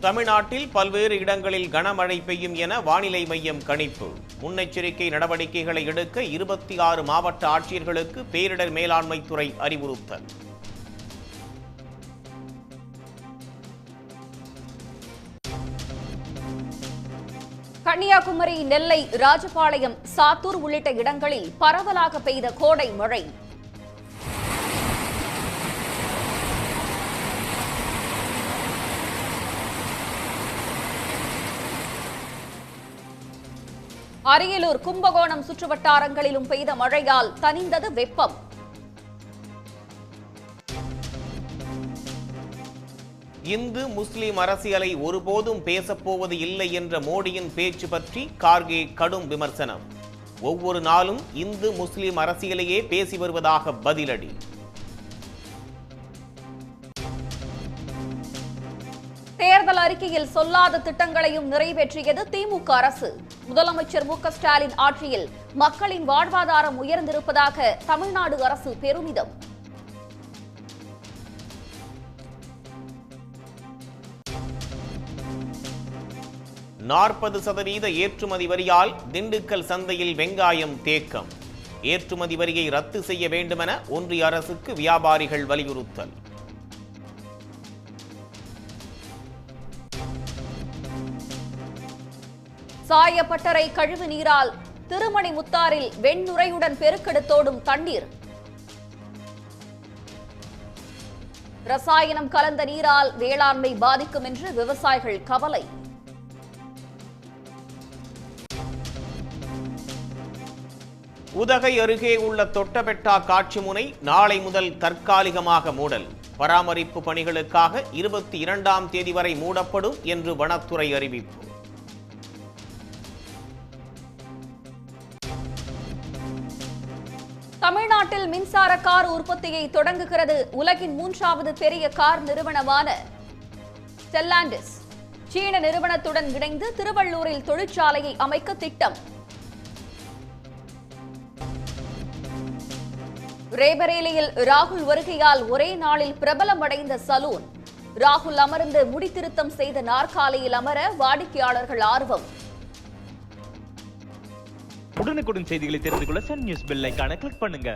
தமிழ்நாட்டில் பல்வேறு இடங்களில் கனமழை பெய்யும் என வானிலை மையம் கணிப்பு. முன்னெச்சரிக்கை நடவடிக்கைகளை எடுக்க 26 மாவட்ட ஆட்சியர்களுக்கு பேரிடர் மேலாண்மை துறை அறிவுறுத்தல். கன்னியாகுமரி, நெல்லை, ராஜபாளையம், சாத்தூர் உள்ளிட்ட இடங்களில் பரவலாக பெய்த கோடை மழை. அரியலூர், கும்பகோணம் சுற்றுவட்டாரங்களிலும் பெய்த மழையால் தணிந்தது வெப்பம். இந்து முஸ்லிம் அரசியலை ஒருபோதும் பேசப்போவது இல்லை என்ற மோடியின் பேச்சு பற்றி கார்கே கடும் விமர்சனம். ஒவ்வொரு நாளும் இந்து முஸ்லிம் அரசியலையே பேசி வருவதாக பதிலடி. தேர்தல் அறிக்கையில் சொல்லாத திட்டங்களையும் நிறைவேற்றியது திமுக அரசு. முதலமைச்சர் மு க ஸ்டாலின் ஆட்சியில் மக்களின் வாழ்வாதாரம் உயர்ந்திருப்பதாக தமிழ்நாடு அரசு பெருமிதம். %40 ஏற்றுமதி வரியால் திண்டுக்கல் சந்தையில் வெங்காயம் தேக்கம். ஏற்றுமதி வரியை ரத்து செய்ய வேண்டுமென ஒன்றிய அரசுக்கு வியாபாரிகள் வலியுறுத்தல். சாயப்பட்டறை கழிவு நீரால் திருமணிமுத்தாறில் வெண்ணுரையுடன் பெருக்கெடுத்தோடும் தண்ணீர். ரசாயனம் கலந்த நீரால் வேளாண்மை பாதிக்கும் என்று விவசாயிகள் கவலை. உதகை அருகே உள்ள தொட்டபெட்டா காட்சி முனை நாளை முதல் தற்காலிகமாக மூடல். பராமரிப்பு பணிகளுக்காக 22ஆம் தேதி வரை மூடப்படும் என்று வனத்துறை அறிவிப்பு. தமிழ்நாட்டில் மின்சார கார் உற்பத்தியை தொடங்குகிறது உலகின் 3வது பெரிய கார் நிறுவனமான ஸ்டெல்லாண்டிஸ். சீன நிறுவனத்துடன் இணைந்து திருவள்ளூரில் தொழிற்சாலையை அமைக்க திட்டம். ரேபரேலியில் ராகுல் வருகையால் ஒரே நாளில் பிரபலமடைந்த சலூன். ராகுல் அமர்ந்து முடித்திருத்தம் செய்த நாற்காலியில் அமர வாடிக்கையாளர்கள் ஆர்வம். உடனுக்குடன் செய்திகளை தெரிந்து கொள்ள சன் நியூஸ் பெல் ஐகானை கிளிக் பண்ணுங்க.